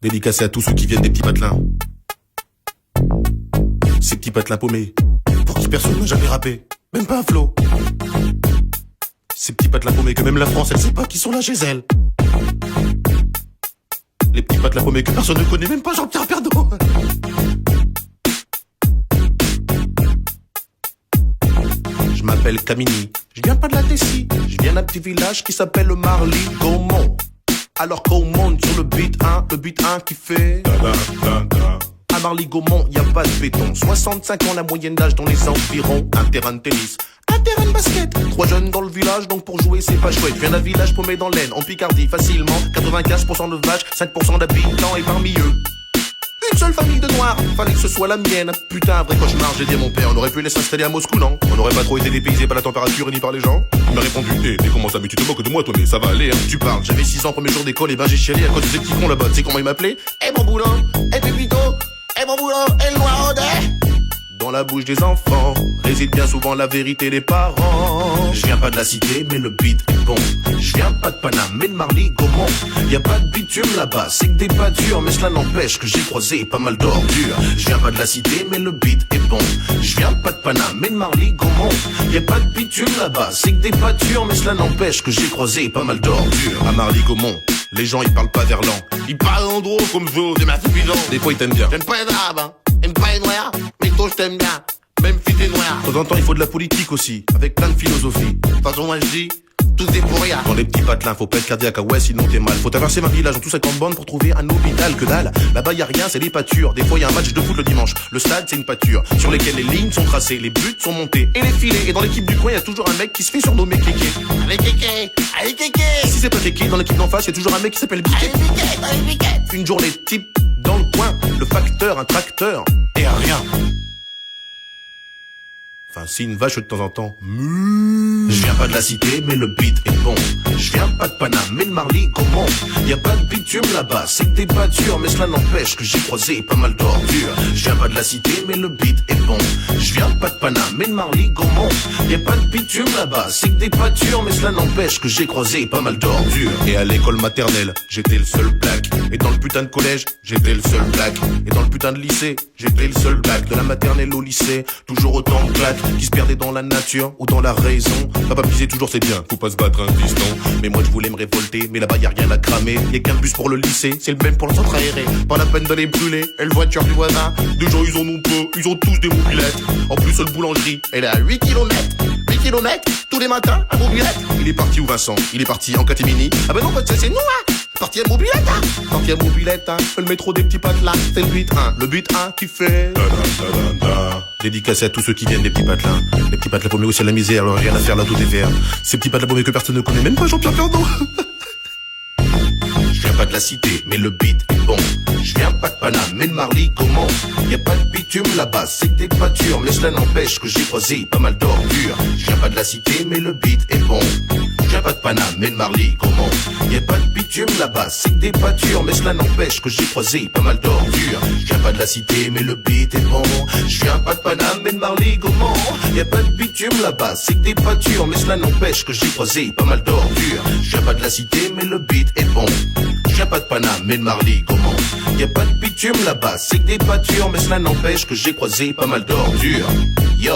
Dédicacé à tous ceux qui viennent des petits patelins. Ces petits patelins paumés, pour qui personne n'a jamais rappé, même pas un flow. Ces petits patelins paumés que même la France, elle sait pas qui sont là chez elle. Les petits patelins paumés que personne ne connaît, même pas Jean-Pierre Pernaut. Je m'appelle Camini, je viens pas de la Tessie, je viens d'un petit village qui s'appelle le Marly-Gaumont. Alors qu'on monte sur le beat 1 qui fait à Marly-Gaumont, y a pas de béton. 65 ans la moyenne d'âge dans les environs. Un terrain de tennis, un terrain de basket. 3 jeunes dans le village, donc pour jouer c'est pas chouette. Je viens d'un village paumé dans l'Aisne, en Picardie, facilement 95% de vaches, 5% d'habitants. Et parmi eux, une seule famille de noirs, fallait que ce soit la mienne. Putain, un vrai cauchemar, j'ai dit à mon père, on aurait pu les s'installer à Moscou, non? On n'aurait pas trop été dépaysé par la température et ni par les gens. Il m'a répondu, mais comment ça, mais tu te moques de moi, toi, mais ça va aller, hein. Tu parles, j'avais 6 ans, premier jour d'école, et ben j'ai chialé à cause de ces petits cons là-bas. Tu sais comment ils m'appelaient? Eh mon boulot, eh Pépito, eh mon boulot, eh le noir Audet. Dans la bouche des enfants réside bien souvent la vérité des parents. Je viens pas de la cité, mais le beat est bon. Je viens pas de Paname, mais de Marly-Gaumont. Y a pas de bitume là-bas, c'est que des pâtures, mais cela n'empêche que j'ai croisé pas mal d'ordures. Je viens pas de la cité, mais le beat est bon. Je viens pas de Paname, mais de Marly-Gaumont. Y a pas de bitume là-bas, c'est que des pâtures, mais cela n'empêche que j'ai croisé pas mal d'ordures. À Marly-Gaumont, les gens ils parlent pas verlan. Ils parlent en gros comme vous, c'est ma suffisant. Des fois ils t'aiment bien. J'aime pas les arabes, hein. J'aime pas les noirs, mais toi je t'aime bien. Même si t'es noir. De temps en temps il faut de la politique aussi, avec plein de philosophie. De toute façon moi je dis, tous des pour rien. Dans les petits patelins, faut pas être cardiaque, ah ouais sinon t'es mal. Faut traverser ma village en tout 50 bornes pour trouver un hôpital, que dalle. Là-bas y a rien, c'est des pâtures. Des fois y a un match de foot le dimanche. Le stade c'est une pâture, sur lesquelles les lignes sont tracées, les buts sont montés et les filets. Et dans l'équipe du coin y a toujours un mec qui se fait surnommer Kéké. Allez Kéké, allez Kéké. Si c'est pas Kéké, dans l'équipe d'en face y a toujours un mec qui s'appelle Biquet. Allez Biquet. Une journée type dans le coin, le facteur, un tracteur et un rien. Enfin, si une vache de temps en temps. Je viens pas de la cité, mais le beat est bon. Je viens pas de Paname, mais de Marly-Gaumont. Y a pas de bitume là-bas, c'est que des pâtures, mais cela n'empêche que j'ai croisé pas mal d'ordures. Je viens pas de la cité, mais le beat est bon. Je viens pas de Paname, mais de Marly-Gaumont. Y a pas de bitume là-bas, c'est que des pâtures, mais cela n'empêche que j'ai croisé pas mal d'ordures. Et à l'école maternelle, j'étais le seul black. Et dans le putain de collège, j'étais le seul black. Et dans le putain de lycée, j'étais le seul black. De la maternelle au lycée, toujours autant de black qui se perdaient dans la nature ou dans la raison. Papa me disait toujours c'est bien, faut pas se battre un piston. Mais moi je voulais me révolter, mais là-bas y a rien à cramer. Y a qu'un bus pour le lycée, c'est le même pour le centre aéré. Pas la peine d'aller brûler, et le voiture du voisin. Des gens ils en ont peu, ils ont tous des mobilettes. En plus le boulangerie, elle est à 8 km. 8 km, tous les matins, à mobilette. Il est parti où Vincent? Il est parti en catémini. Ah ben non, c'est nous hein. Parti à mobilette hein. Parti à mobilette hein. Le métro des petits patelins, c'est le beat 1. Le beat 1 qui fait dédicacé à tous ceux qui viennent des petits patelins. Les petits patelins paumés aussi à la misère, alors rien à faire là tout est vert. Ces petits patelins paumés que personne ne connaît, même pas Jean-Pierre Pernaut. Je viens pas de la cité, mais le beat est bon. Je viens pas de Paname, mais de Marly-Gaumont. Y a pas de bitume là-bas, c'est que des pâtures, mais cela n'empêche que j'ai croisé pas mal d'ordures. Je viens pas de la cité, mais le beat est bon. Je viens pas de Paname, mais de Marly-Gaumont. Y a pas de bitume là-bas, c'est que des pâtures, mais cela n'empêche que j'ai croisé pas mal d'ordures. Je viens pas de la cité, mais le beat est bon. Je viens pas de Paname, mais de Marly-Gaumont. Y a pas de bitume là-bas, c'est que des pâtures, mais cela n'empêche que j'ai croisé pas mal d'ordures. Je viens pas de la cité, mais le beat est bon. Je viens pas de Paname, mais de Marly-Gaumont. Y a pas de bitume là-bas, c'est que des pâtures, mais cela n'empêche que j'ai croisé pas mal d'ordures. Yo.